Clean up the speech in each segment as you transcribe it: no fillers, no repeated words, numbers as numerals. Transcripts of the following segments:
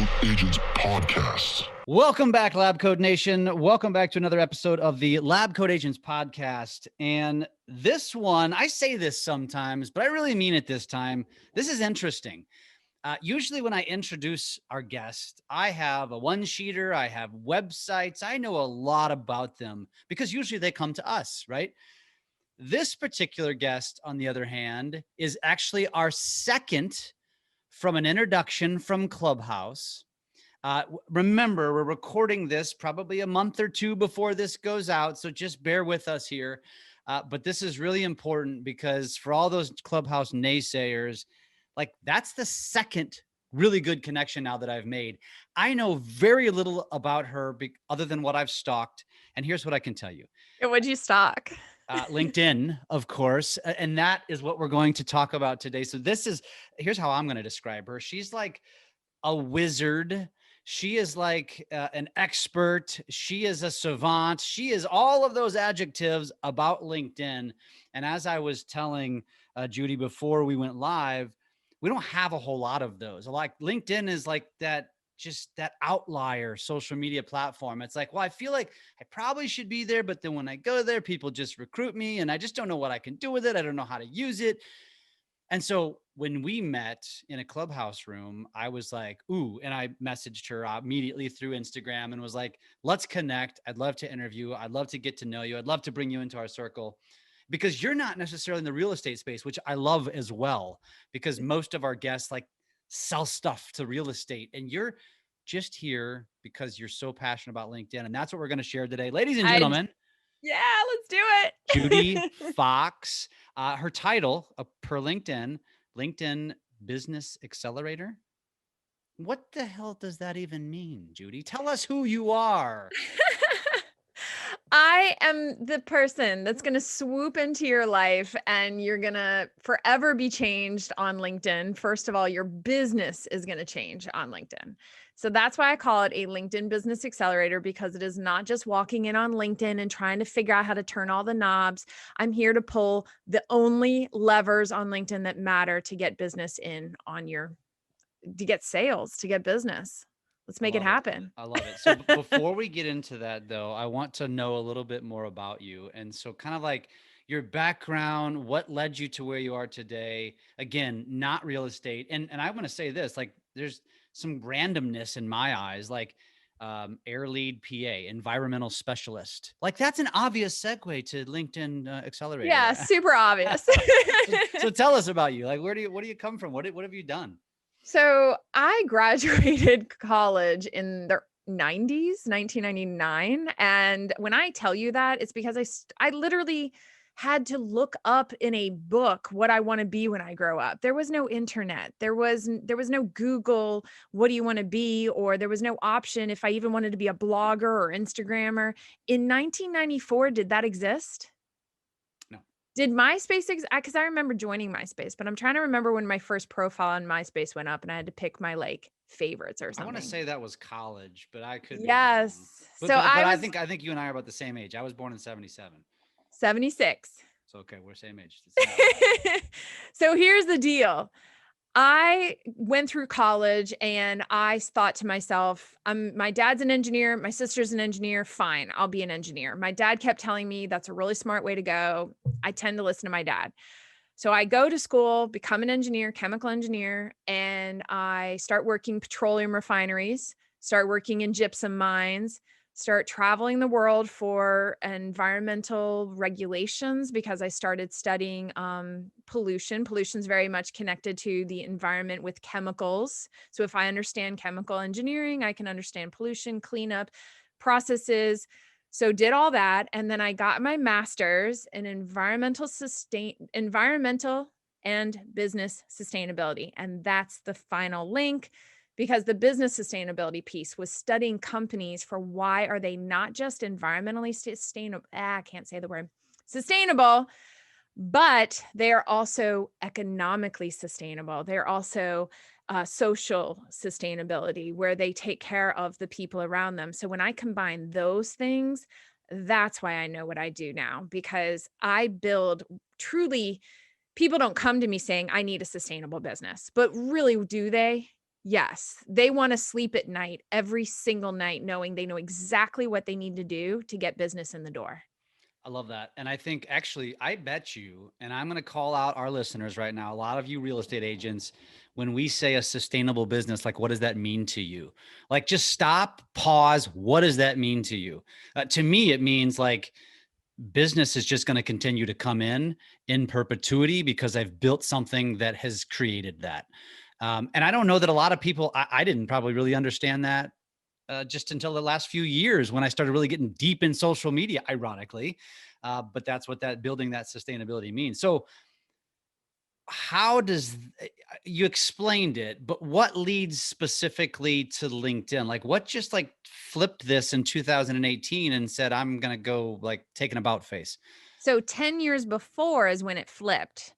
Untitled Agents podcast. Welcome back, LabCoat Nation. Welcome back to another episode of the LabCoatAgents podcast. And this one, I say this sometimes, but I really mean it this time. This is interesting. Usually when I introduce our guest, I have a one-sheeter, I have websites, I know a lot about them because usually they come to us, right? This particular guest, on the other hand, is actually our second from an introduction from Clubhouse. Remember, we're recording this probably a month or two before this goes out, so just bear with us here. But this is really important because for all those Clubhouse naysayers, like that's the second really good connection now that I've made. I know very little about her other than what I've stalked. And here's what I can tell you. What'd you stalk? LinkedIn, of course. And that is what we're going to talk about today. So here's how I'm going to describe her. She's like a wizard. She is like an expert. She is a savant. She is all of those adjectives about LinkedIn. And as I was telling Judi before we went live, we don't have a whole lot of those. Like LinkedIn is like that outlier social media platform. It's like, well, I feel like I probably should be there, but then when I go there, people just recruit me and I just don't know what I can do with it. I don't know how to use it. And so when we met in a Clubhouse room, I was like, ooh, and I messaged her immediately through Instagram and was like, let's connect. I'd love to interview. I'd love to get to know you. I'd love to bring you into our circle because you're not necessarily in the real estate space, which I love as well, because most of our guests like sell stuff to real estate and you're just here because you're so passionate about LinkedIn. And that's what we're going to share today. Ladies and gentlemen. Yeah, let's do it. Judi Fox, her title per LinkedIn Business Accelerator. What the hell does that even mean, Judi? Tell us who you are. I am the person that's going to swoop into your life and you're going to forever be changed on LinkedIn. First of all, your business is going to change on LinkedIn. So that's why I call it a LinkedIn Business Accelerator, because it is not just walking in on LinkedIn and trying to figure out how to turn all the knobs. I'm here to pull the only levers on LinkedIn that matter to get business in on to get sales, to get business. Let's make it happen. I love it. So before we get into that though, I want to know a little bit more about you. And so kind of like your background, what led you to where you are today? Again, not real estate. And I want to say this, like there's some randomness in my eyes, like air lead PA, environmental specialist. Like that's an obvious segue to LinkedIn Accelerator. Yeah, super obvious. so tell us about you. Like, what do you come from? What have you done? So I graduated college in the 90s, 1999. And when I tell you that, it's because I literally had to look up in a book what I want to be when I grow up. There was no internet. There was no Google, what do you want to be? Or there was no option if I even wanted to be a blogger or Instagrammer. In 1994, did that exist? Did MySpace exist? Because I remember joining MySpace, but I'm trying to remember when my first profile on MySpace went up and I had to pick my like favorites or something. I want to say that was college, but I could. Yes. But I think you and I are about the same age. I was born in 77. 76. So, okay, we're same age. So here's the deal. I went through college and I thought to myself, my dad's an engineer. My sister's an engineer. Fine. I'll be an engineer. My dad kept telling me that's a really smart way to go. I tend to listen to my dad. So I go to school, become an engineer, chemical engineer, and I start working petroleum refineries, start working in gypsum mines, start traveling the world for environmental regulations because I started studying pollution. Pollution is very much connected to the environment with chemicals. So if I understand chemical engineering, I can understand pollution, cleanup processes. So did all that. And then I got my master's in environmental and business sustainability. And that's the final link. Because the business sustainability piece was studying companies for why are they not just environmentally sustainable, I can't say the word, sustainable, but they are also economically sustainable. They're also social sustainability, where they take care of the people around them. So when I combine those things, that's why I know what I do now, because I build truly, people don't come to me saying, I need a sustainable business, but really do they? Yes. They want to sleep at night, every single night, knowing they know exactly what they need to do to get business in the door. I love that. And I think actually, I bet you, and I'm going to call out our listeners right now, a lot of you real estate agents, when we say a sustainable business, like what does that mean to you? Like just stop, pause. What does that mean to you? To me, it means like business is just going to continue to come in perpetuity because I've built something that has created that. And I don't know that a lot of people, I didn't probably really understand that just until the last few years when I started really getting deep in social media, ironically. But that's what that building that sustainability means. So how does you explained it, but what leads specifically to LinkedIn? Like what just like flipped this in 2018 and said, I'm going to go like take an about face? So 10 years before is when it flipped.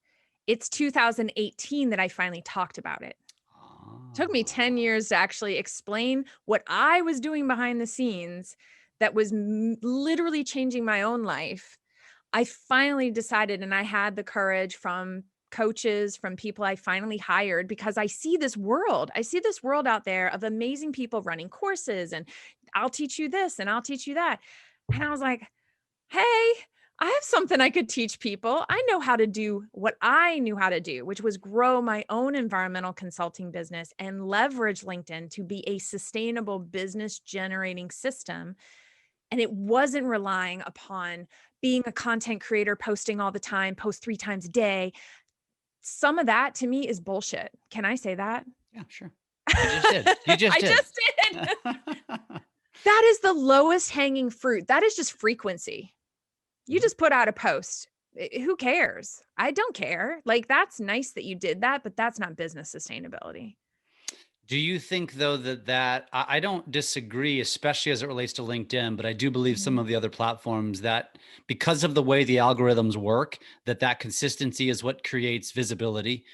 It's 2018 that I finally talked about it. Took me 10 years to actually explain what I was doing behind the scenes that was literally changing my own life. I finally decided, and I had the courage from coaches, from people I finally hired, because I see this world. I see this world out there of amazing people running courses, and I'll teach you this and I'll teach you that. And I was like, hey, I have something I could teach people. I know how to do what I knew how to do, which was grow my own environmental consulting business and leverage LinkedIn to be a sustainable business generating system. And it wasn't relying upon being a content creator, posting all the time, post 3 times a day. Some of that to me is bullshit. Can I say that? Yeah, sure. You just did. You just I did. just did. That is the lowest hanging fruit. That is just frequency. You just put out a post. Who cares? I don't care. Like, that's nice that you did that, but that's not business sustainability. Do you think though that I don't disagree, especially as it relates to LinkedIn, but I do believe some of the other platforms that because of the way the algorithms work, that consistency is what creates visibility,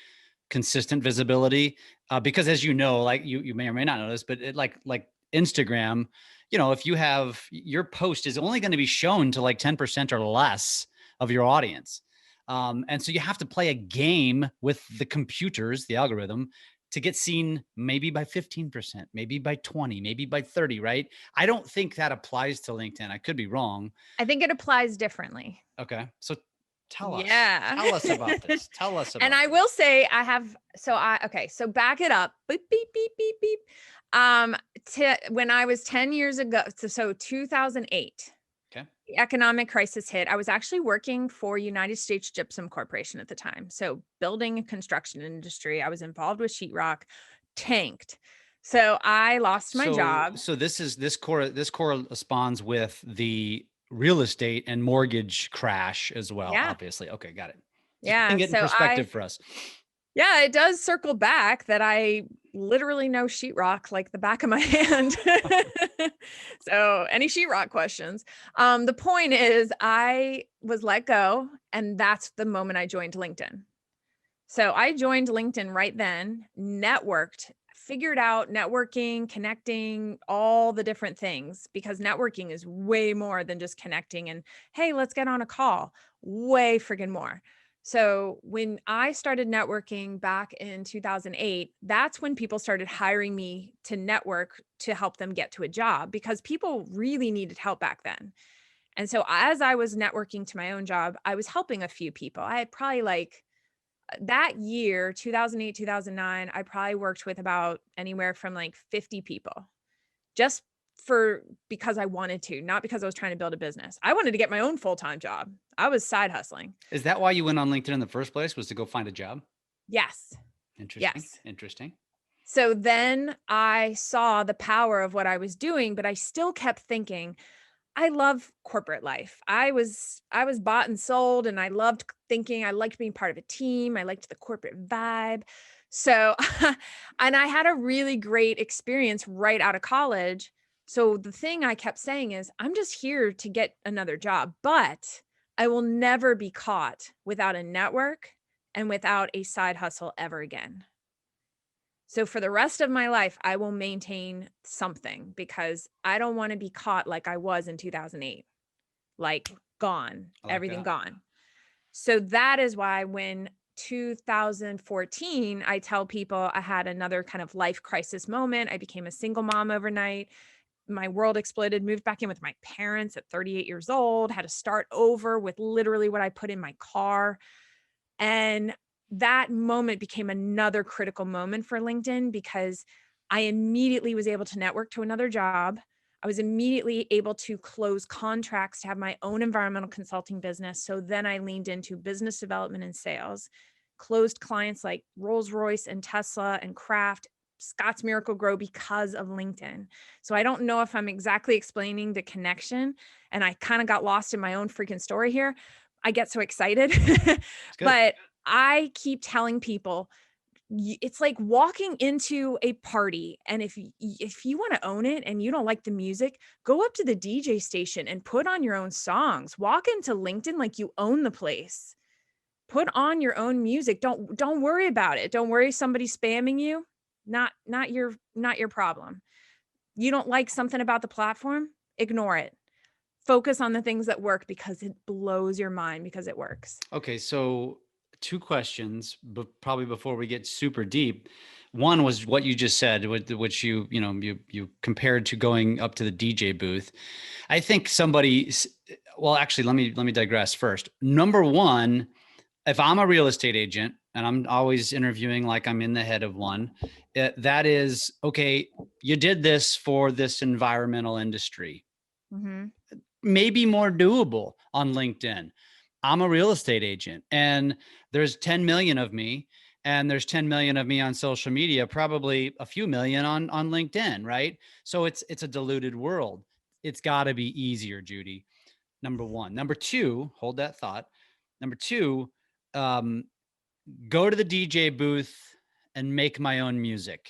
consistent visibility. Because as you know, like you may or may not know this, but like Instagram, you know, if you have your post is only going to be shown to like 10% or less of your audience. And so you have to play a game with the computers, the algorithm, to get seen maybe by 15%, maybe by 20, maybe by 30, right? I don't think that applies to LinkedIn. I could be wrong. I think it applies differently. Okay. So tell us about this. Tell us about And I will say so back it up. Beep, beep, beep, beep, beep. When I was 10 years ago, so 2008. Okay. The economic crisis hit. I was actually working for United States Gypsum Corporation at the time. So building and construction industry. I was involved with sheetrock, tanked. So I lost my job. So this corresponds with the real estate and mortgage crash as well, Yeah. obviously. Okay, got it. Just Yeah. putting it in perspective for us. Yeah, it does circle back that I literally know sheetrock like the back of my hand. So any sheetrock questions? The point is I was let go, and that's the moment I joined LinkedIn. So I joined LinkedIn right then, networked, figured out networking, connecting, all the different things, because networking is way more than just connecting and, hey, let's get on a call. Way friggin' more. So when I started networking back in 2008, that's when people started hiring me to network to help them get to a job, because people really needed help back then. And so as I was networking to my own job, I was helping a few people. I had probably like that year, 2008, 2009, I probably worked with about anywhere from like 50 people just because I wanted to, not because I was trying to build a business. I wanted to get my own full-time job. I was side hustling. Is that why you went on LinkedIn in the first place, was to go find a job? Yes. Interesting. Yes. Interesting. So then I saw the power of what I was doing, but I still kept thinking, I love corporate life. I was bought and sold, and I loved thinking, I liked being part of a team. I liked the corporate vibe. So, and I had a really great experience right out of college. So the thing I kept saying is, I'm just here to get another job, but I will never be caught without a network and without a side hustle ever again. So for the rest of my life, I will maintain something, because I don't want to be caught like I was in 2008, like gone, I like everything that. gone. So that is why when 2014, I tell people I had another kind of life crisis moment. I became a single mom overnight. My world exploded, moved back in with my parents at 38 years old, had to start over with literally what I put in my car. And that moment became another critical moment for LinkedIn because I immediately was able to network to another job. I was immediately able to close contracts to have my own environmental consulting business. So then I leaned into business development and sales, closed clients like Rolls-Royce and Tesla and Kraft, Scotts Miracle-Gro because of LinkedIn. So I don't know if I'm exactly explaining the connection, and I kind of got lost in my own freaking story here. I get so excited, but I keep telling people, it's like walking into a party. And if you want to own it and you don't like the music, go up to the DJ station and put on your own songs. Walk into LinkedIn like you own the place. Put on your own music. Don't worry about it. Don't worry somebody spamming you. Not your problem. You don't like something about the platform? Ignore it. Focus on the things that work because it blows your mind because it works. Okay, so two questions, but probably before we get super deep. One was what you just said, which you compared to going up to the DJ booth. I think well, actually, let me digress first. Number one, if I'm a real estate agent and I'm always interviewing like I'm in the head of one, that is, okay, you did this for this environmental industry. Mm-hmm. Maybe more doable on LinkedIn. I'm a real estate agent and there's 10 million of me and there's 10 million of me on social media, probably a few million on LinkedIn, right? So it's a diluted world. It's got to be easier, Judi. Number one. Number two, hold that thought. Number two, go to the DJ booth and make my own music.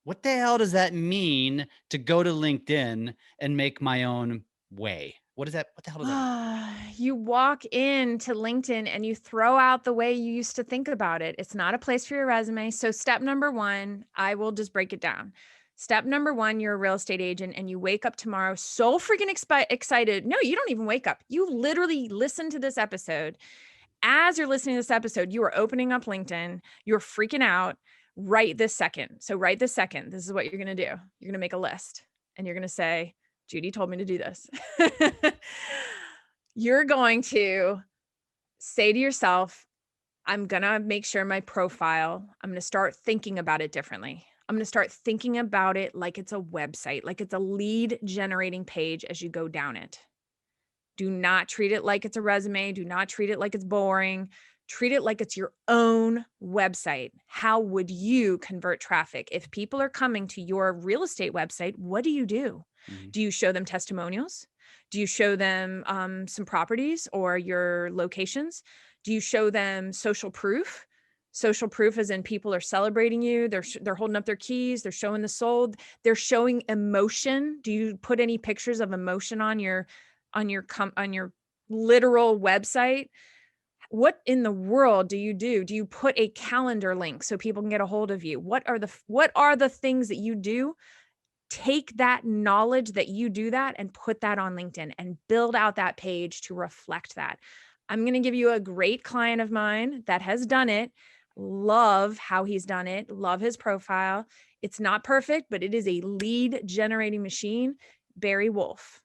What the hell does that mean to go to LinkedIn and make my own way? What the hell does that mean? You walk into LinkedIn and you throw out the way you used to think about it. It's not a place for your resume. So step number one, I will just break it down. Step number one, you're a real estate agent and you wake up tomorrow so freaking excited. No, you don't even wake up. You literally listen to this episode. As you're listening to this episode, you are opening up LinkedIn. You're freaking out right this second. So right this second, this is what you're going to do. You're going to make a list and you're going to say, Judi told me to do this. You're going to say to yourself, I'm going to make sure my profile, I'm going to start thinking about it differently. I'm going to start thinking about it like it's a website, like it's a lead generating page as you go down it. Do not treat it like it's a resume. Do not treat it like it's boring. Treat it like it's your own website. How would you convert traffic? If people are coming to your real estate website, what do you do? Mm-hmm. Do you show them testimonials? Do you show them some properties or your locations? Do you show them social proof? Social proof as in people are celebrating you. They're holding up their keys. They're showing the sold. They're showing emotion. Do you put any pictures of emotion on your literal website? What in the world do you do? Do you put a calendar link so people can get a hold of you? What are the things that you do? Take that knowledge that you do that and put that on LinkedIn and build out that page to reflect that. I'm going to give you a great client of mine that has done it. Love how he's done it. Love his profile. It's not perfect, but it is a lead generating machine. Barry Wolf.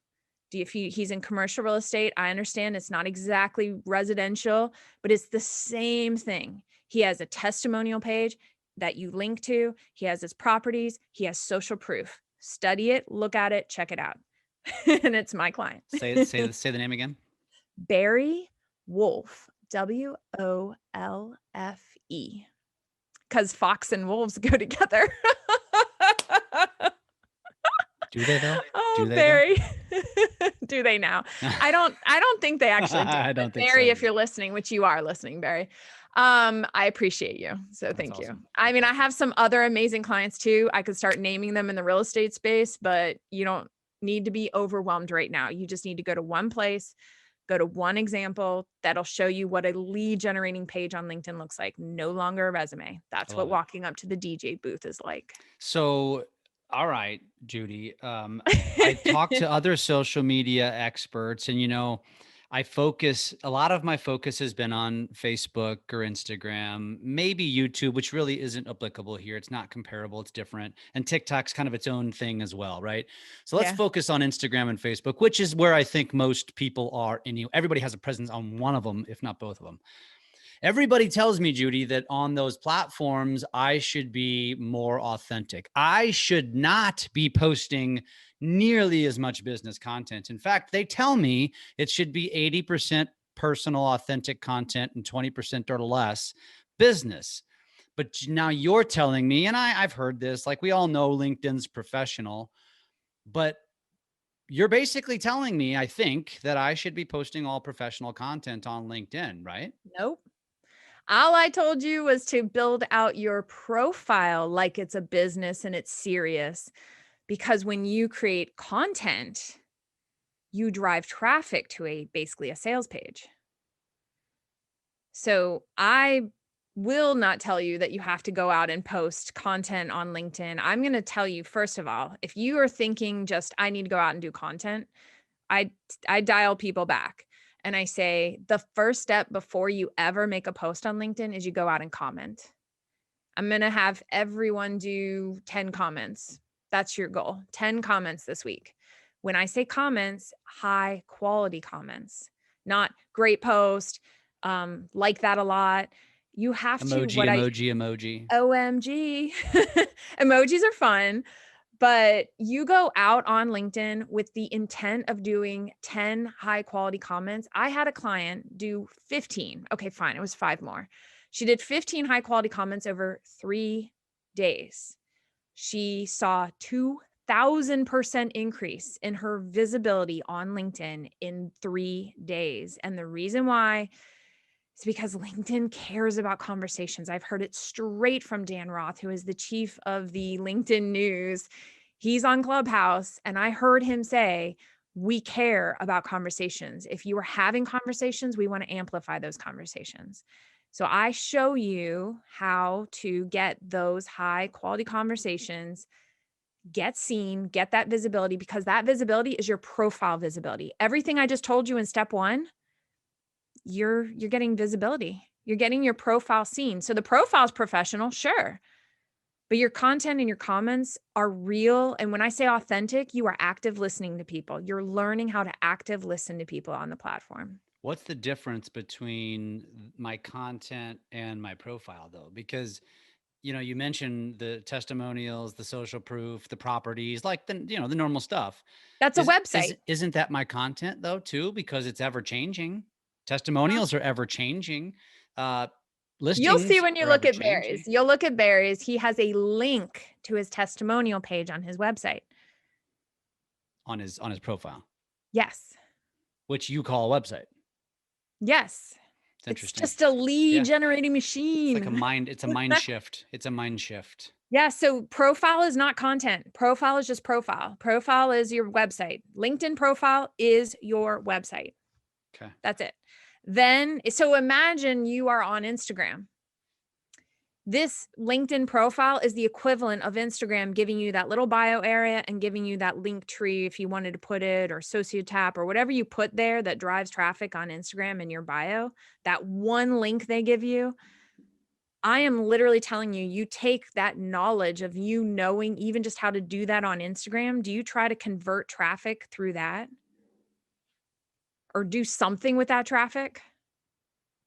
He's in commercial real estate. I understand it's not exactly residential, but it's the same thing. He has a testimonial page that you link to. He has his properties. He has social proof. Study it, look at it, check it out. And it's my client. Say the name again. Barry Wolf, WOLFE. Because fox and wolves go together. Do they though? Oh, Barry. Do they now? I don't think they actually do. I don't think Barry, so. if you're listening, which you are listening, Barry, I appreciate you. So thank awesome. you. I mean, I have some other amazing clients too. I could start naming them in the real estate space, but you don't need to be overwhelmed right now. You just need to go to one place, go to one example that'll show you what a lead generating page on LinkedIn looks like. No longer a resume. That's what walking up to the DJ booth is like. So, all right, Judi. I talked to other social media experts and, a lot of my focus has been on Facebook or Instagram, maybe YouTube, which really isn't applicable here. It's not comparable. It's different. And TikTok's kind of its own thing as well, right? So let's Yeah. focus on Instagram and Facebook, which is where I think most people are. Everybody has a presence on one of them, if not both of them. Everybody tells me, Judi, that on those platforms, I should be more authentic. I should not be posting nearly as much business content. In fact, they tell me it should be 80% personal, authentic content and 20% or less business. But now you're telling me, and I've heard this, like we all know LinkedIn's professional, but you're basically telling me, I think, that I should be posting all professional content on LinkedIn, right? Nope. All I told you was to build out your profile like it's a business and it's serious. Because when you create content, you drive traffic to basically a sales page. So I will not tell you that you have to go out and post content on LinkedIn. I'm going to tell you, first of all, if you are thinking just, I need to go out and do content, I dial people back and I say, the first step before you ever make a post on LinkedIn is you go out and comment. I'm going to have everyone do 10 comments. That's your goal. 10 comments this week. When I say comments, high quality comments, not great post, like that a lot. You have Emoji. OMG. Emojis are fun, but you go out on LinkedIn with the intent of doing 10 high quality comments. I had a client do 15. Okay, fine. It was 5 more. She did 15 high quality comments over 3 days. She saw 2,000% increase in her visibility on LinkedIn in 3 days. And the reason why is because LinkedIn cares about conversations. I've heard it straight from Dan Roth, who is the chief of the LinkedIn news. He's on Clubhouse, and I heard him say, we care about conversations. If you are having conversations, we want to amplify those conversations. So I show you how to get those high quality conversations, get seen, get that visibility, because that visibility is your profile visibility. Everything I just told you in step 1, you're getting visibility. You're getting your profile seen. So the profile is professional, sure, but your content and your comments are real. And when I say authentic, you are active listening to people. You're learning how to active listen to people on the platform. What's the difference between my content and my profile though? Because, you mentioned the testimonials, the social proof, the properties, like the normal stuff. That's a website. Isn't that my content though too? Because it's ever changing. Testimonials are ever changing. Listings You'll see when you look at ever-changing. Barry's. You'll look at Barry's. He has a link to his testimonial page on his website. On his profile. Yes. Which you call a website. Yes. It's interesting. It's just a lead generating machine. It's like it's a mind shift. It's a mind shift. Yeah. So profile is not content. Profile is just profile. Profile is your website. LinkedIn profile is your website. Okay. That's it. Then, so imagine you are on Instagram. This LinkedIn profile is the equivalent of Instagram giving you that little bio area and giving you that link tree if you wanted to put it, or sociotap, or whatever you put there that drives traffic on Instagram in your bio, that one link they give you. I am literally telling you, you take that knowledge of you knowing even just how to do that on Instagram. Do you try to convert traffic through that? Or do something with that traffic?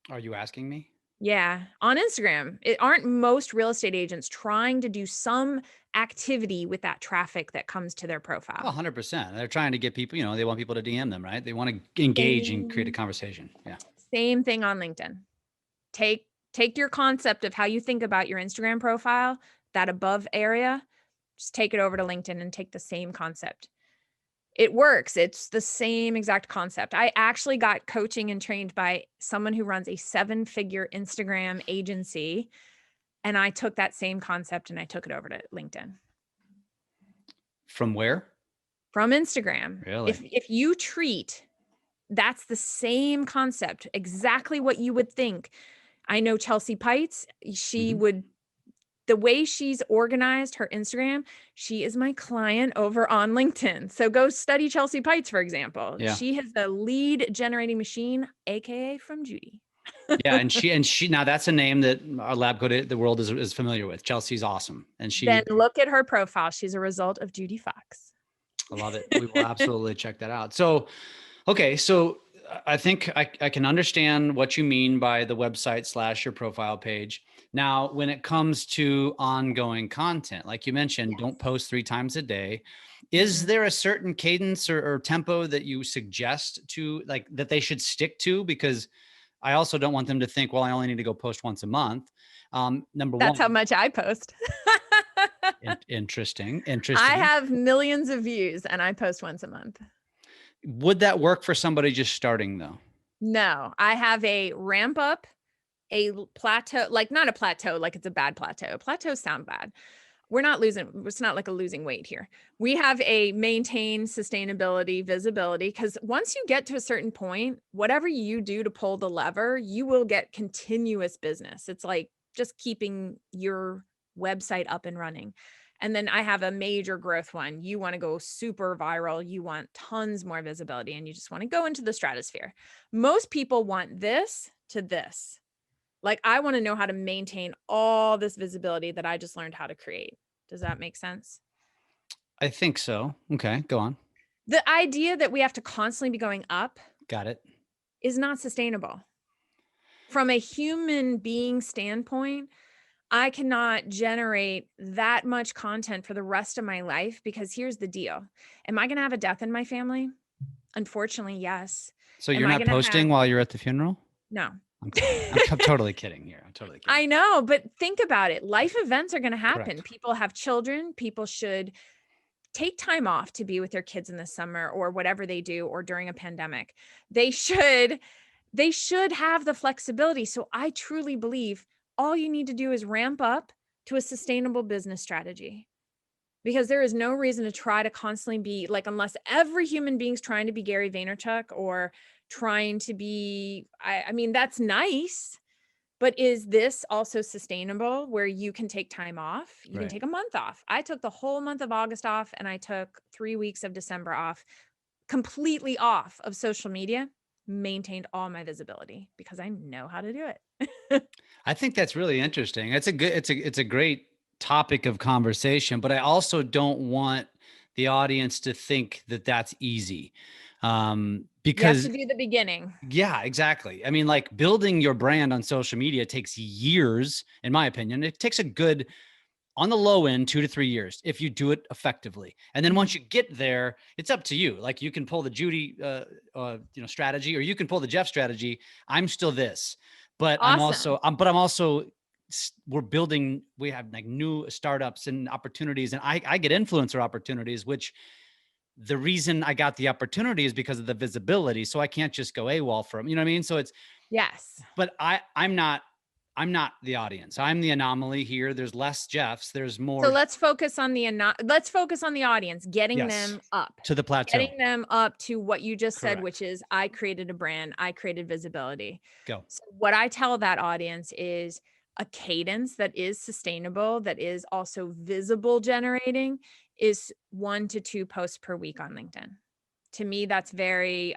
Are you asking me? Yeah, on Instagram. Aren't most real estate agents trying to do some activity with that traffic that comes to their profile? Oh, 100%. They're trying to get people, they want people to DM them, right? They want to engage and create a conversation. Yeah. Same thing on LinkedIn. Take your concept of how you think about your Instagram profile, that above area, just take it over to LinkedIn and take the same concept. It works. It's the same exact concept. I actually got coaching and trained by someone who runs a 7-figure Instagram agency. And I took that same concept and I took it over to LinkedIn. From where? From Instagram. Really? If you treat, that's the same concept, exactly what you would think. I know Chelsea Pites, she would the way she's organized her Instagram, she is my client over on LinkedIn. So go study Chelsea Pites, for example. Yeah. She has the lead generating machine, AKA from Judi. Yeah. And she, now that's a name that our LabCoat, the world is familiar with. Chelsea's awesome. And Then look at her profile. She's a result of Judi Fox. I love it. We will absolutely check that out. So, okay. So I think I can understand what you mean by the website / your profile page. Now, when it comes to ongoing content, like you mentioned, don't post 3 times a day. Is there a certain cadence or tempo that you suggest to like that they should stick to? Because I also don't want them to think, well, I only need to go post once a month. Number one. That's how much I post. Interesting. I have millions of views and I post once a month. Would that work for somebody just starting though? No, I have a ramp up, a plateau, like not a plateau, like it's a bad plateau. Plateaus sound bad. We're not losing. It's not like a losing weight here. We have a maintain sustainability, visibility, because once you get to a certain point, whatever you do to pull the lever, you will get continuous business. It's like just keeping your website up and running. And then I have a major growth one. You want to go super viral. You want tons more visibility and you just want to go into the stratosphere. Most people want this to this. Like I want to know how to maintain all this visibility that I just learned how to create. Does that make sense? I think so. Okay, go on. The idea that we have to constantly be going up. Got it. Is not sustainable. From a human being standpoint, I cannot generate that much content for the rest of my life because here's the deal. Am I going to have a death in my family? Unfortunately, yes. So you're not posting while you're at the funeral? No. I'm totally kidding here. I'm totally kidding. I know, but think about it. Life events are going to happen. Correct. People have children. People should take time off to be with their kids in the summer or whatever they do, or during a pandemic. They should have the flexibility. So I truly believe all you need to do is ramp up to a sustainable business strategy, because there is no reason to try to constantly be like, unless every human being's trying to be Gary Vaynerchuk or trying to be, I mean, that's nice, but is this also sustainable where you can take time off? You can take a month off. I took the whole month of August off and I took 3 weeks of December off, completely off of social media, maintained all my visibility because I know how to do it. I think that's really interesting. It's a great topic of conversation, but I also don't want the audience to think that that's easy. Because you have to do the beginning. Yeah, exactly. I mean, like building your brand on social media takes years, in my opinion. It takes a good, on the low end, 2 to 3 years if you do it effectively. And then once you get there, it's up to you. Like you can pull the Judi, strategy, or you can pull the Jeff strategy. I'm still this, but Awesome. I'm also, we have like new startups and opportunities, and I get influencer opportunities, which the reason I got the opportunity is because of the visibility. So I can't just go AWOL from, you know what I mean? So it's, yes, but I'm not the audience. I'm the anomaly here. There's less Jeffs. There's more. So let's focus on the audience, getting them up to the plateau, getting them up to what you just Correct. said, which is I created a brand, I created visibility. Go. So what I tell that audience is a cadence that is sustainable, that is also visible generating, is 1 to 2 posts per week on LinkedIn. To me, that's very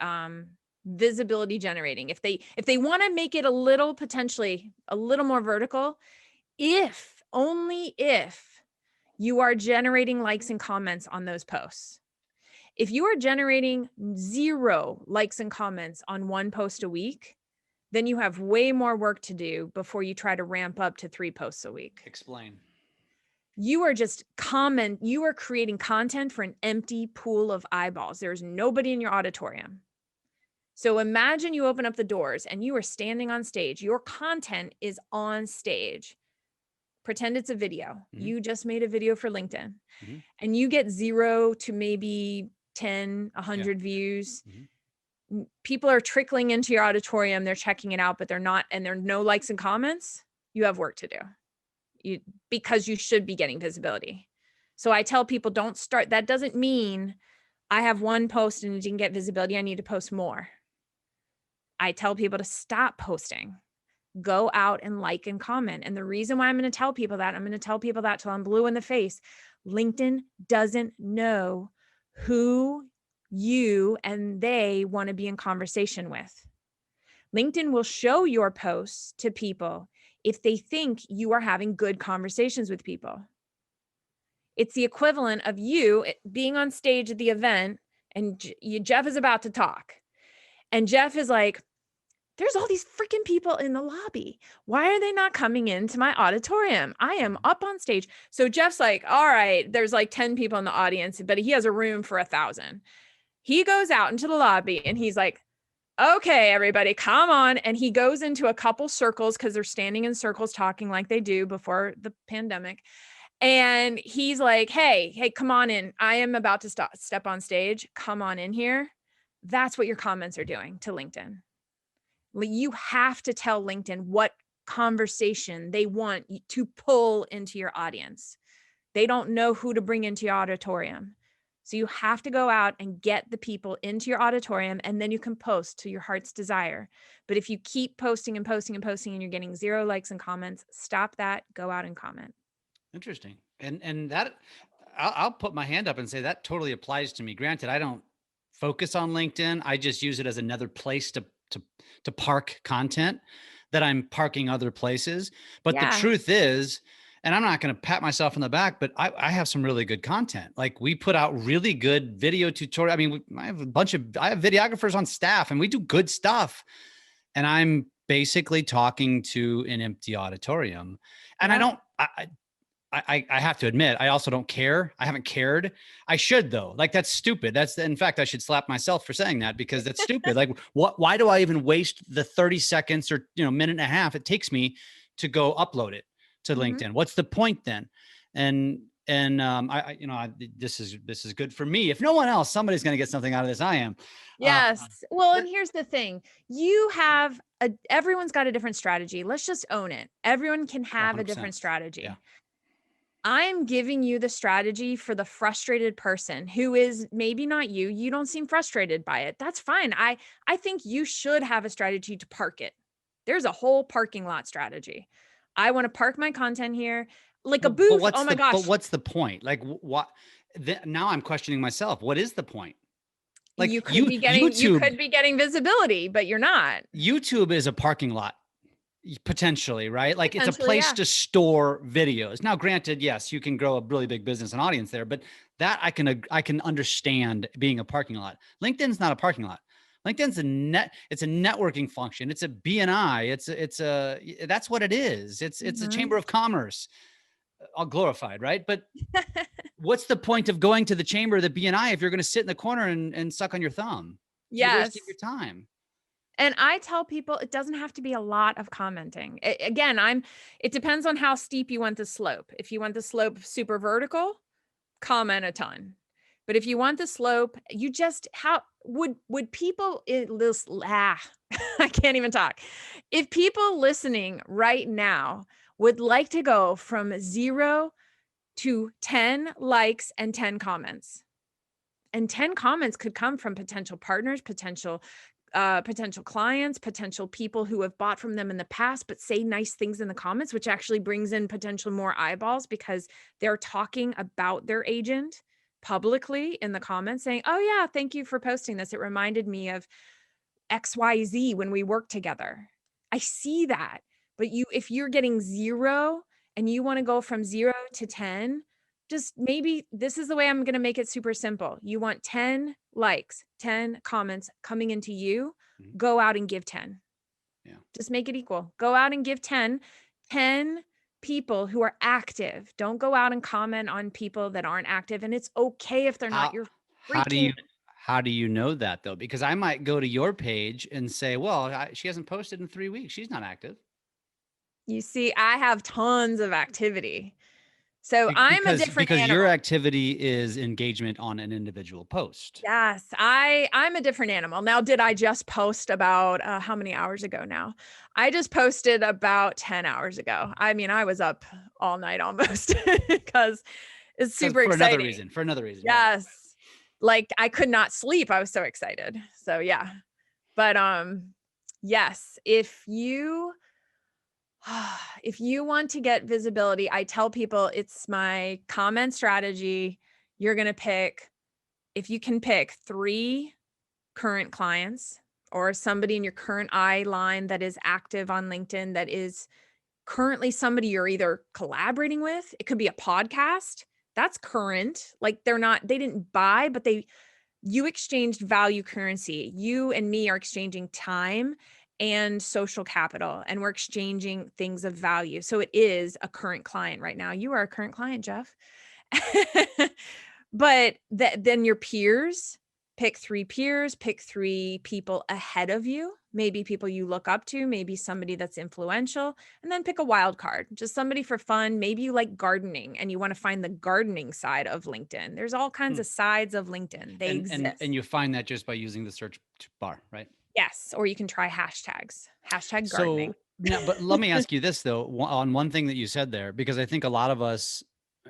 visibility generating. If they want to make it potentially a little more vertical, only if you are generating likes and comments on those posts. If you are generating 0 likes and comments on 1 post a week, then you have way more work to do before you try to ramp up to 3 posts a week. Explain. You are creating content for an empty pool of eyeballs. There's nobody in your auditorium. So imagine you open up the doors and you are standing on stage. Your content is on stage. Pretend it's a video. Mm-hmm. You just made a video for LinkedIn, mm-hmm. and you get 0 to maybe 10, 100 views. Mm-hmm. People are trickling into your auditorium. They're checking it out, but they're not, and there are no likes and comments. You have work to do. Because you should be getting visibility. So I tell people, don't start. That doesn't mean I have 1 post and it didn't get visibility. I need to post more. I tell people to stop posting. go out and like and comment. And the reason why I'm going to tell people that, I'm going to tell people that till I'm blue in the face. LinkedIn doesn't know who you and they want to be in conversation with. LinkedIn will show your posts to people if they think you are having good conversations with people. It's the equivalent of you being on stage at the event and Jeff is about to talk. And Jeff is like, there's all these freaking people in the lobby. Why are they not coming into my auditorium? I am up on stage. So Jeff's like, all right, there's like 10 people in the audience, but he has a room for 1,000. He goes out into the lobby and he's like, okay, everybody, come on. And he goes into a couple circles because they're standing in circles talking like they do before the pandemic. And he's like, hey, come on in. I am about to step on stage. Come on in here. That's what your comments are doing to LinkedIn. You have to tell LinkedIn what conversation they want to pull into your audience. They don't know who to bring into your auditorium. So you have to go out and get the people into your auditorium, and then you can post to your heart's desire. But if you keep posting and posting and posting and you're getting 0 likes and comments, stop that, go out and comment. Interesting. And that I'll put my hand up and say that totally applies to me. Granted, I don't focus on LinkedIn. I just use it as another place to park content that I'm parking other places. But the truth is, and I'm not going to pat myself on the back, but I have some really good content. Like we put out really good video tutorial. I mean, I have videographers on staff and we do good stuff. And I'm basically talking to an empty auditorium. And I have to admit, I also don't care. I haven't cared. I should though. Like that's stupid. In fact, I should slap myself for saying that because that's stupid. Like why do I even waste the 30 seconds or, minute and a half it takes me to go upload it to LinkedIn? What's the point then? And this is good for me. If no one else, somebody's going to get something out of this. I am. Yes. And here's the thing. Everyone's got a different strategy. Let's just own it. Everyone can have 100%. A different strategy. Yeah. I'm giving you the strategy for the frustrated person who is maybe not you. You don't seem frustrated by it. That's fine. I think you should have a strategy to park it. There's a whole parking lot strategy. I want to park my content here like a booth. Oh my gosh. But what's the point? Like what? Now I'm questioning myself. What is the point? Like you could be getting visibility, but you're not. YouTube is a parking lot. Potentially, right? Like it's a place to store videos. Now, granted, yes, you can grow a really big business and audience there, but that I can understand being a parking lot. LinkedIn's not a parking lot. LinkedIn's it's a networking function. It's a BNI. That's what it is. It's a chamber of commerce, all glorified, right? But what's the point of going to the chamber of the BNI if you're going to sit in the corner and suck on your thumb? Yes. You're wasting your time. And I tell people it doesn't have to be a lot of commenting. It depends on how steep you want the slope. If you want the slope super vertical, comment a ton. But if you want the slope, would people I can't even talk. If people listening right now would like to go from 0 to 10 likes and 10 comments, and 10 comments could come from potential partners, potential clients, potential people who have bought from them in the past, but say nice things in the comments, which actually brings in potential more eyeballs because they're talking about their agent publicly in the comments saying, oh yeah, thank you for posting this. It reminded me of XYZ when we worked together. I see that. But if you're getting 0 and you want to go from 0 to 10, just maybe this is the way I'm going to make it super simple. You want 10 likes, 10 comments coming into you, go out and give 10. Yeah. Just make it equal. Go out and give 10 people who are active. Don't go out and comment on people that aren't active. And it's okay if they're not your freaking. How do you know that though? Because I might go to your page and say, well, she hasn't posted in 3 weeks. She's not active. You see, I have tons of activity. So I'm a different because animal. Your activity is engagement on an individual post. Yes, I'm a different animal. Now, did I just post about how many hours ago now? I just posted about 10 hours ago. I mean, I was up all night almost because it's super exciting. For another reason. Yes. Right. Like I could not sleep. I was so excited. So yeah. But yes, if you If you want to get visibility, I tell people it's my comment strategy. You're going to pick, if you can pick 3 current clients or somebody in your current eye line that is active on LinkedIn, that is currently somebody you're either collaborating with. It could be a podcast that's current. Like they didn't buy, but you exchanged value currency. You and me are exchanging time and social capital, and we're exchanging things of value. So it is a current client right now. You are a current client, Jeff. But then your peers, pick 3 peers, pick 3 people ahead of you, maybe people you look up to, maybe somebody that's influential, and then pick a wild card, just somebody for fun. Maybe you like gardening and you want to find the gardening side of LinkedIn. There's all kinds of sides of LinkedIn. They exist. And you find that just by using the search bar, right? Yes. Or you can try hashtags, #gardening. So now, but let me ask you this though, on one thing that you said there, because I think a lot of us,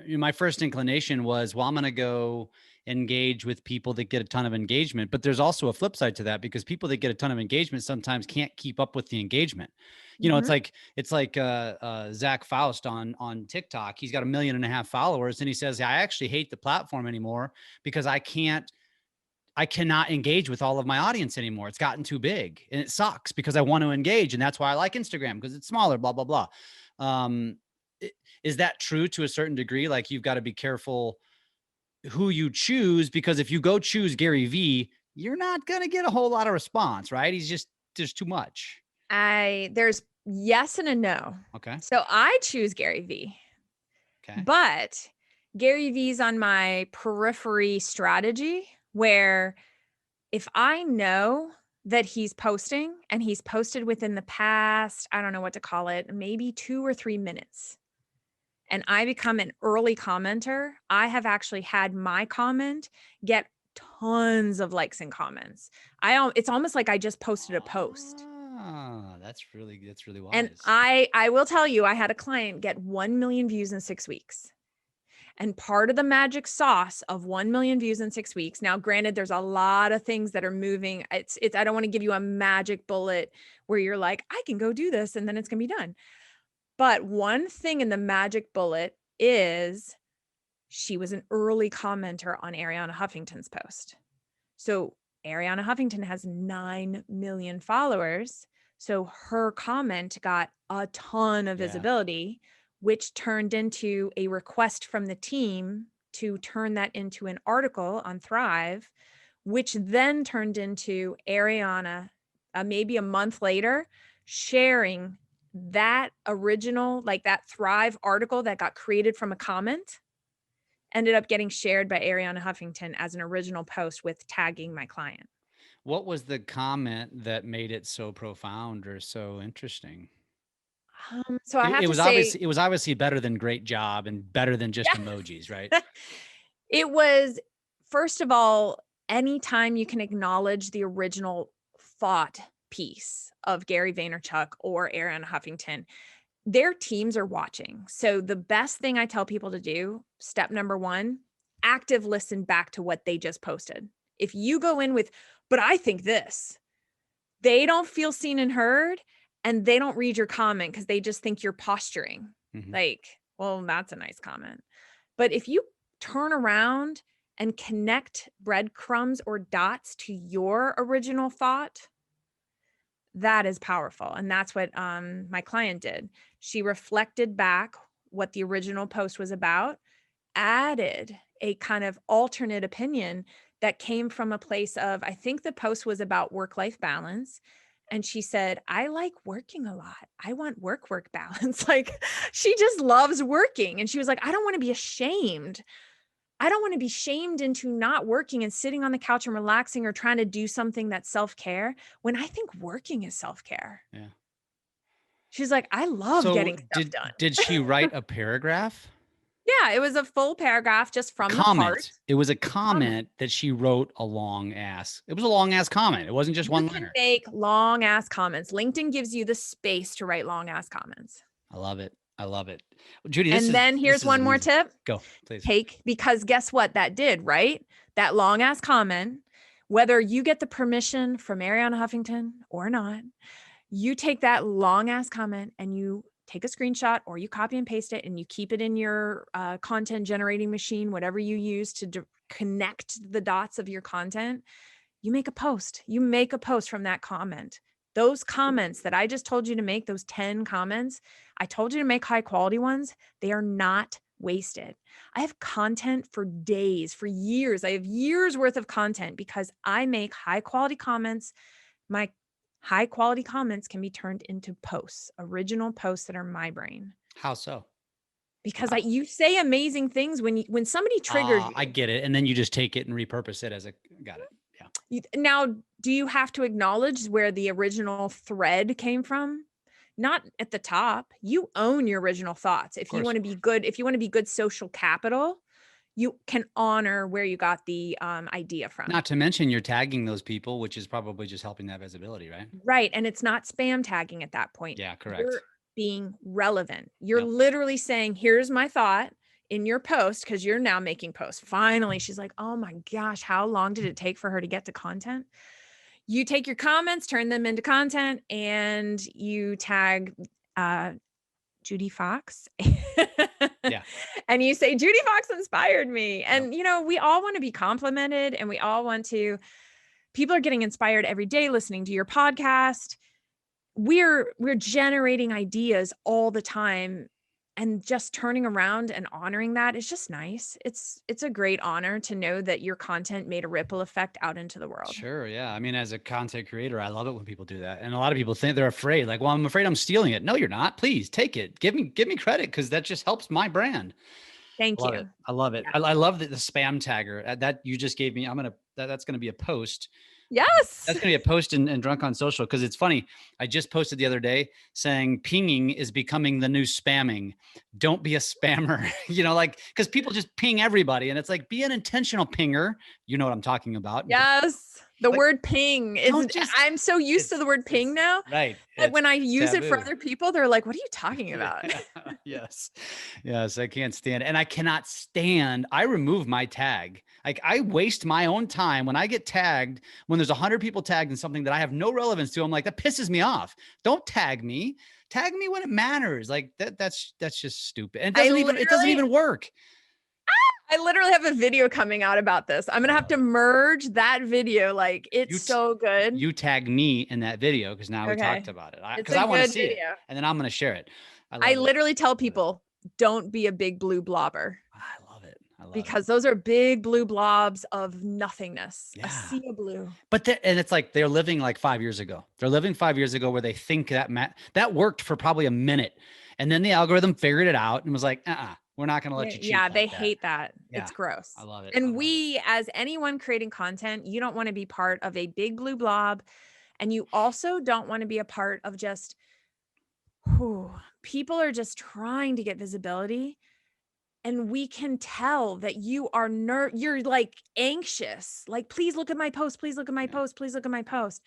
my first inclination was, well, I'm going to go engage with people that get a ton of engagement, but there's also a flip side to that, because people that get a ton of engagement sometimes can't keep up with the engagement. You know, it's like Zach Faust on TikTok. He's got 1.5 million followers, and he says, I actually hate the platform anymore because I cannot engage with all of my audience anymore. It's gotten too big and it sucks because I want to engage. And that's why I like Instagram, because it's smaller, blah, blah, blah. Is that true to a certain degree? Like, you've got to be careful who you choose, because if you go choose Gary V, you're not going to get a whole lot of response, right? There's too much. There's yes and a no. Okay. So I choose Gary V. Okay. But Gary V's on my periphery strategy, where if I know that he's posting and he's posted within the past, I don't know what to call it, maybe 2 or 3 minutes, and I become an early commenter, I have actually had my comment get tons of likes and comments. It's almost like I just posted a post. That's really wise. And I will tell you, I had a client get 1 million views in 6 weeks. And part of the magic sauce of 1 million views in 6 weeks. Now, granted, there's a lot of things that are moving. I don't want to give you a magic bullet where you're like, I can go do this and then it's going to be done. But one thing in the magic bullet is she was an early commenter on Arianna Huffington's post. So Arianna Huffington has 9 million followers. So her comment got a ton of visibility, which turned into a request from the team to turn that into an article on Thrive, which then turned into Arianna, maybe a month later, sharing that original, like that Thrive article that got created from a comment, ended up getting shared by Arianna Huffington as an original post with tagging my client. What was the comment that made it so profound or so interesting? So I have it to was say, it was obviously better than great job and better than just emojis, right? It was, first of all, anytime you can acknowledge the original thought piece of Gary Vaynerchuk or Arianna Huffington, their teams are watching. So the best thing I tell people to do, step number 1, active listen back to what they just posted. If you go in with, but I think this, they don't feel seen and heard, and they don't read your comment because they just think you're posturing. Like, well, that's a nice comment. But if you turn around and connect breadcrumbs or dots to your original thought, that is powerful. And that's what my client did. She reflected back what the original post was about, added a kind of alternate opinion that came from a place of, I think the post was about work-life balance. And she said, I like working a lot. I want work balance. Like, she just loves working. And she was like, I don't want to be ashamed. I don't want to be shamed into not working and sitting on the couch and relaxing or trying to do something that's self-care, when I think working is self-care. Yeah. She's like, I love getting stuff done. Did she write a paragraph? Yeah, it was a full paragraph just from the part. It was a comment that she wrote it was a long ass comment. It wasn't just one liner. You can make long ass comments. LinkedIn gives you the space to write long ass comments. I love it. Judi, here's one more tip. Go, please. Because guess what that did, right? That long ass comment, whether you get the permission from Arianna Huffington or not, you take that long ass comment and you take a screenshot or you copy and paste it and you keep it in your content generating machine, whatever you use to connect the dots of your content. You make a post. You make a post from that comment. Those comments that I just told you to make, those 10 comments, I told you to make high quality ones. They are not wasted. I have content for days, for years. I have years worth of content because I make high quality comments. My high quality comments can be turned into posts, original posts that are my brain. How so? Because you say amazing things when somebody triggers you. I get it. And then you just take it and repurpose it got it. Yeah. Now, do you have to acknowledge where the original thread came from? Not at the top. You own your original thoughts. If you want to be good social capital, you can honor where you got the idea from. Not to mention you're tagging those people, which is probably just helping that visibility, right? Right. And it's not spam tagging at that point. Yeah, correct. You're being relevant. You're literally saying, here's my thought in your post, because you're now making posts. Finally, she's like, oh my gosh, how long did it take for her to get to content? You take your comments, turn them into content, and you tag Judi Fox. Yeah. And you say, Judi Fox inspired me. And, we all want to be complimented, and we all want to, people are getting inspired every day listening to your podcast. We're generating ideas all the time, and just turning around and honoring that is just nice. It's a great honor to know that your content made a ripple effect out into the world. Sure. Yeah. I mean, as a content creator, I love it when people do that. And a lot of people think they're afraid, like, well, I'm afraid I'm stealing it. No, you're not. Please take it. Give me credit, because that just helps my brand. Thank you. I love it. Yeah. I love the spam tagger that you just gave me. That's going to be a post. Yes. That's going to be a post in Drunk on Social, because it's funny. I just posted the other day saying pinging is becoming the new spamming. Don't be a spammer, because people just ping everybody. And it's like, be an intentional pinger. You know what I'm talking about. Yes. The word ping is, I'm so used to the word ping now. Right. But when I use it for other people, they're like, what are you talking about? Yes. Yes. I can't stand it. And I cannot stand, I remove my tag. Like, I waste my own time when I get tagged, when there's 100 people tagged in something that I have no relevance to. I'm like, that pisses me off. Don't tag me. Tag me when it matters. Like that's just stupid. And it doesn't even work. I literally have a video coming out about this. I'm going to have to merge that video. Like, it's so good. You tag me in that video, because now we talked about it. Because I want to see it. And then I'm going to share it. I literally tell people, don't be a big blue blobber. I love it. Because those are big blue blobs of nothingness. Yeah. A sea of blue. But and it's like they're living like 5 years ago. They're living 5 years ago, where they think that worked for probably a minute. And then the algorithm figured it out and was like, we're not going to let you cheat. Yeah, they hate that. Yeah. It's gross. I love it. And as anyone creating content, you don't want to be part of a big blue blob. And you also don't want to be a part of just, people are just trying to get visibility. And we can tell that you are you're like anxious. Like, please look at my post. Please look at my post. Please look at my post.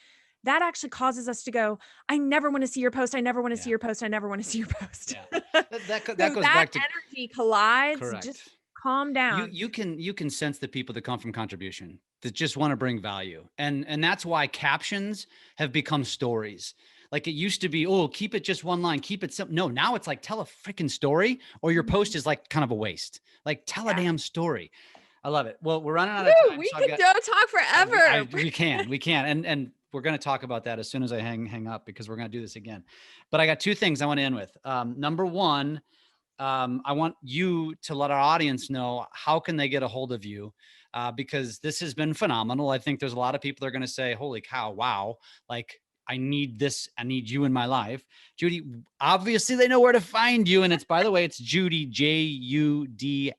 That actually causes us to go, I never want to see your post. I never want to see your post. I never want to see your post. Yeah. That goes back to energy collides. Correct. Just calm down. You can sense the people that come from contribution, that just want to bring value. And that's why captions have become stories. Like, it used to be, keep it just one line, keep it simple. No, now it's like, tell a freaking story, or your post is like kind of a waste. Like, tell a damn story. I love it. Well, we're running out of time. We can talk forever. We can. And we're going to talk about that as soon as I hang up, because we're going to do this again. But I got two things I want to end with. Number one, I want you to let our audience know, how can they get a hold of you? Because this has been phenomenal. I think there's a lot of people that are going to say, holy cow, wow. Like, I need this. I need you in my life. Judi, obviously they know where to find you. And it's, by the way, it's Judi, Judi,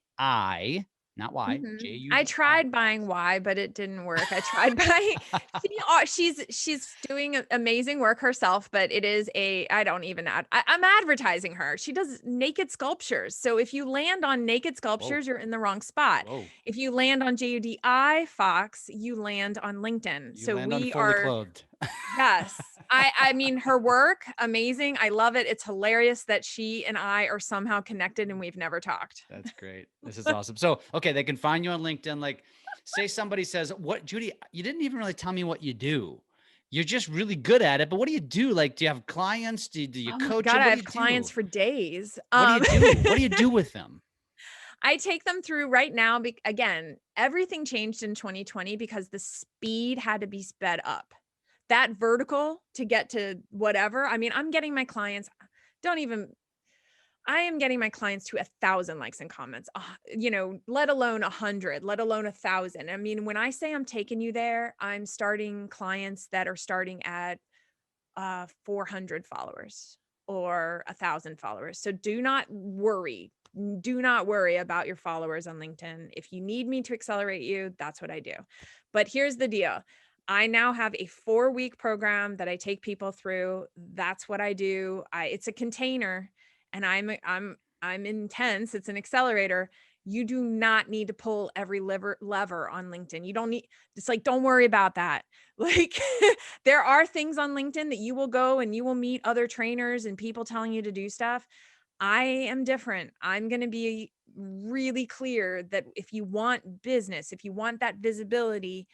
not Y. Mm-hmm. I tried buying Y, but it didn't work. I tried buying, she's doing amazing work herself, but it is I'm advertising her. She does naked sculptures. So if you land on naked sculptures, you're in the wrong spot. Whoa. If you land on Judi Fox, you land on LinkedIn. We are clothed. Yes. I mean, her work, amazing. I love it. It's hilarious that she and I are somehow connected and we've never talked. That's great. This is awesome. So, okay, they can find you on LinkedIn. Like, say somebody says, what, Judi, you didn't even really tell me what you do. you're just really good at it. But what do you do? Like, do you have clients? Do you Oh my coach God, them? I What do have you clients do? for days. What do you do? What do you do with them? I take them through right now. Again, everything changed in 2020 because the speed had to be sped up. That vertical to get to whatever. I mean, I'm getting my clients, I am getting my clients to 1,000 likes and comments, let alone 100, let alone 1,000. I mean, when I say I'm taking you there, I'm starting clients that are starting at 400 followers or 1,000 followers. So do not worry. Do not worry about your followers on LinkedIn. If you need me to accelerate you, that's what I do. But here's the deal. I now have a 4-week program that I take people through. That's what I do. It's a container, and I'm intense. It's an accelerator. You do not need to pull every lever on LinkedIn. You don't need, it's like, don't worry about that. Like there are things on LinkedIn that you will go and you will meet other trainers and people telling you to do stuff. I am different. I'm going to be really clear that if you want business, if you want that visibility,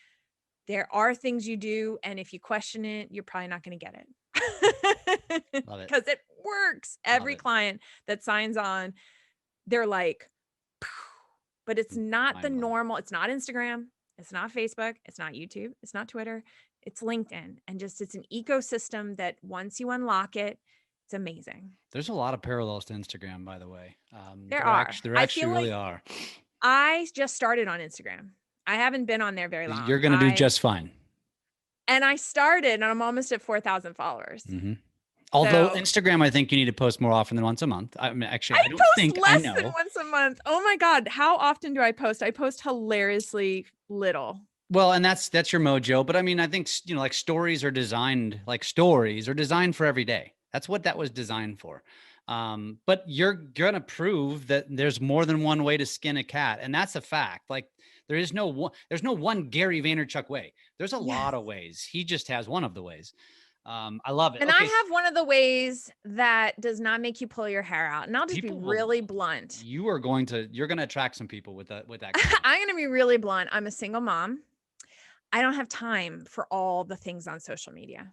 there are things you do. And if you question it, you're probably not going to get it. Love it. Because it works. Every client that signs on, they're like, but it's not the normal. It's not Instagram. It's not Facebook. It's not YouTube. It's not Twitter. It's LinkedIn. And just, it's an ecosystem that once you unlock it, it's amazing. There's a lot of parallels to Instagram, by the way. There are. There actually really are. I just started on Instagram. I haven't been on there very long. You're going to do just fine. And I started and I'm almost at 4,000 followers. Mm-hmm. Although Instagram, I think you need to post more often than once a month. I mean, actually, I don't think less than once a month. Oh my God. How often do I post? I post hilariously little. Well, and that's your mojo. But I mean, I think, like stories are designed for every day. That's what that was designed for. But you're going to prove that there's more than one way to skin a cat. And that's a fact. Like there's no one Gary Vaynerchuk way. There's a lot of ways. He just has one of the ways. I love it. And I have one of the ways that does not make you pull your hair out. And I'll just be really blunt. You're going to attract some people with that. I'm going to be really blunt. I'm a single mom. I don't have time for all the things on social media,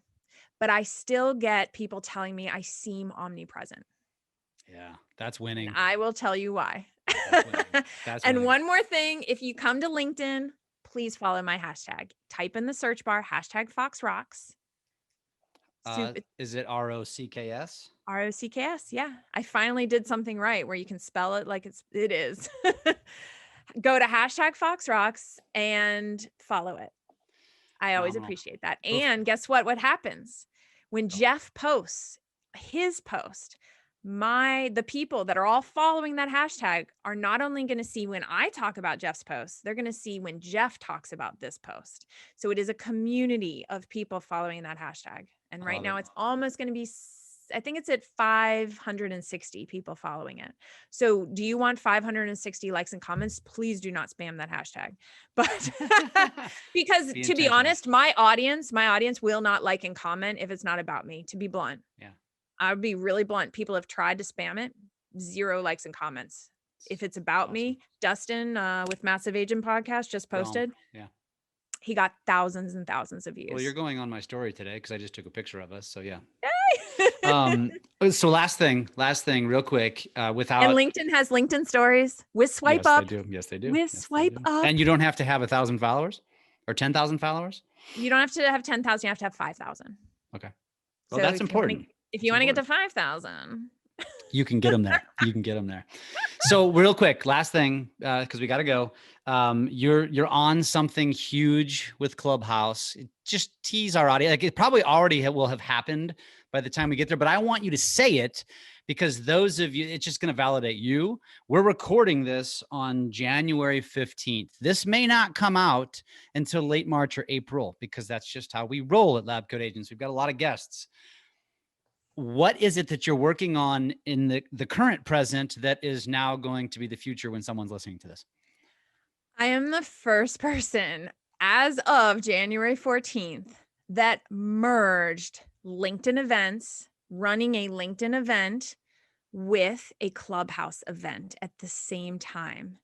but I still get people telling me I seem omnipresent. Yeah, that's winning. And I will tell you why. That's and winning. One more thing, if you come to LinkedIn, please follow my hashtag. Type in the search bar, #FoxRocks. Is it ROCKS? ROCKS. Yeah. I finally did something right where you can spell it like it is. Go to #FoxRocks and follow it. I always appreciate that. And guess what? What happens when Jeff posts his post? The people that are all following that hashtag are not only going to see when I talk about Jeff's post, they're going to see when Jeff talks about this post. So it is a community of people following that hashtag. And right now it's almost going to be, I think it's at 560 people following it. So do you want 560 likes and comments? Please do not spam that hashtag. But because to be honest, my audience will not like and comment if it's not about me, to be blunt. Yeah. I would be really blunt. People have tried to spam it, 0 likes and comments. If it's about me, Dustin with Massive Agent Podcast just posted. Yeah. He got thousands and thousands of views. Well, you're going on my story today because I just took a picture of us. So yeah. Yay! So last thing, real quick. And LinkedIn has LinkedIn stories with swipe up. Yes, they do. With swipe up. And you don't have to have 1,000 followers or 10,000 followers. You don't have to have 10,000. You have to have 5,000. Okay. Well, that's important. If you want to get to 5,000, you can get them there. So real quick, last thing, because we got to go. You're on something huge with Clubhouse. Just tease our audience. Like it probably already will have happened by the time we get there, but I want you to say it because those of you, it's just going to validate you. We're recording this on January 15th. This may not come out until late March or April because that's just how we roll at LabCoatAgents. We've got a lot of guests. What is it that you're working on in the current present that is now going to be the future when someone's listening to this? I am the first person as of January 14th that merged LinkedIn events, running a LinkedIn event with a Clubhouse event at the same time.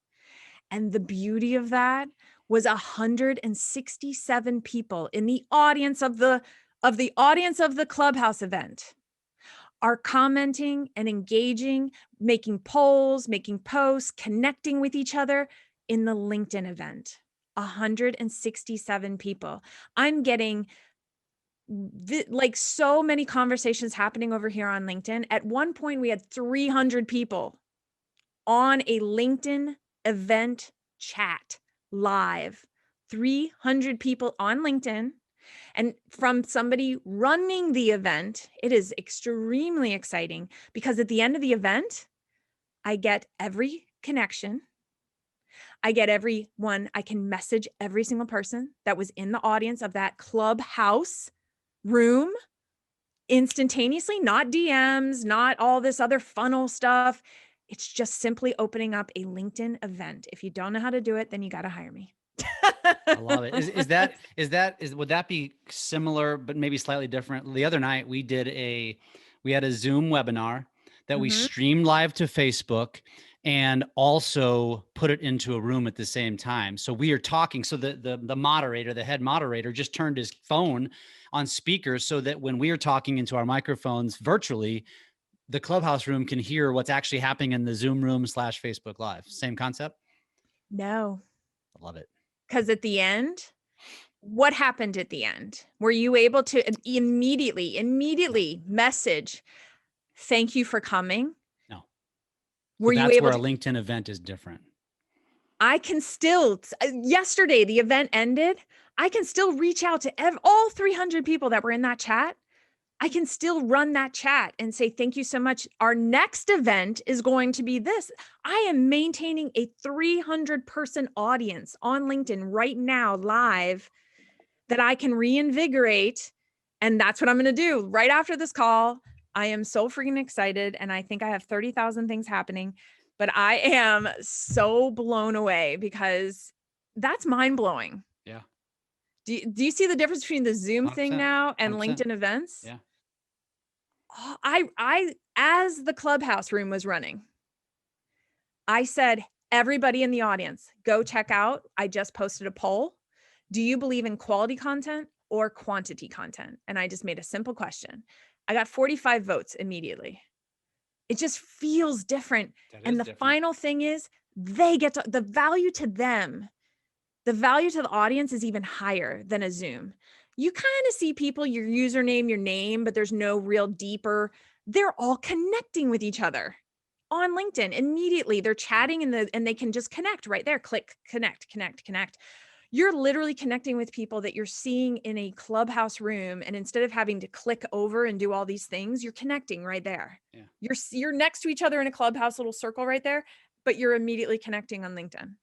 And the beauty of that was 167 people in the audience of the of the audience of the Clubhouse event are commenting and engaging, making polls, making posts, connecting with each other in the LinkedIn event. 167 people. I'm getting like so many conversations happening over here on LinkedIn. At one point, we had 300 people on a LinkedIn event chat live. 300 people on LinkedIn. And from somebody running the event, it is extremely exciting because at the end of the event, I get every connection. I get everyone. I can message every single person that was in the audience of that Clubhouse room instantaneously, not DMs, not all this other funnel stuff. It's just simply opening up a LinkedIn event. If you don't know how to do it, then you got to hire me. I love it. Would that be similar, but maybe slightly different? The other night we had a Zoom webinar that we streamed live to Facebook and also put it into a room at the same time. So we are talking. So the moderator, the head moderator, just turned his phone on speaker so that when we are talking into our microphones virtually, the Clubhouse room can hear what's actually happening in the Zoom room / Facebook Live. Same concept? No. I love it. Because at the end, what happened at the end? Were you able to immediately message, thank you for coming? No. Were you that's able where to? a LinkedIn event is different. I can still, yesterday, the event ended. I can still reach out to all 300 people that were in that chat. I can still run that chat and say, thank you so much. Our next event is going to be this. I am maintaining a 300 person audience on LinkedIn right now, live, that I can reinvigorate. And that's what I'm going to do right after this call. I am so freaking excited. And I think I have 30,000 things happening, but I am so blown away because that's mind blowing. Yeah. Do you see the difference between the Zoom 100%, thing now and 100%. LinkedIn events? Yeah. I, as the Clubhouse room was running, I said, everybody in the audience, go check out. I just posted a poll. Do you believe in quality content or quantity content? And I just made a simple question. I got 45 votes immediately. It just feels different. And the final thing is they get the value to them. The value to the audience is even higher than a Zoom. You kind of see people, your username, your name, but there's no real deeper. They're all connecting with each other on LinkedIn immediately. They're chatting and they can just connect right there. Click, connect. You're literally connecting with people that you're seeing in a Clubhouse room. And instead of having to click over and do all these things, you're connecting right there. Yeah. You're next to each other in a Clubhouse little circle right there, but you're immediately connecting on LinkedIn.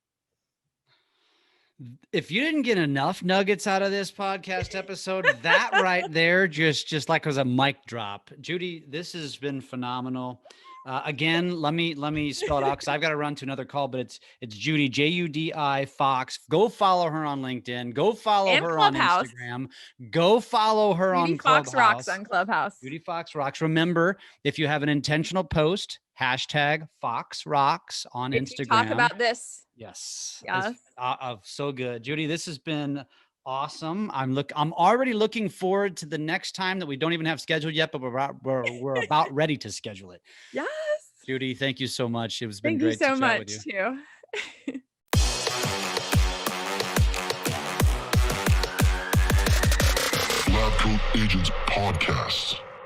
If you didn't get enough nuggets out of this podcast episode, that right there just like was a mic drop. Judi, this has been phenomenal. Again, let me spell it out because I've got to run to another call, but it's Judi, Judi Fox. Go follow her on LinkedIn. Go follow her Clubhouse. on Instagram. Go follow her on Clubhouse. Fox Rocks on Clubhouse. Judi Fox Rocks. Remember, if you have an intentional post, hashtag Fox Rocks on Instagram. You talk about this. Yes. So good. Judi, this has been awesome. I'm already looking forward to the next time that we don't even have scheduled yet, but we're about ready to schedule it. Yes. Judi, thank you so much. It was been great to chat with you. Thank you so much too. LabCoatAgents podcast.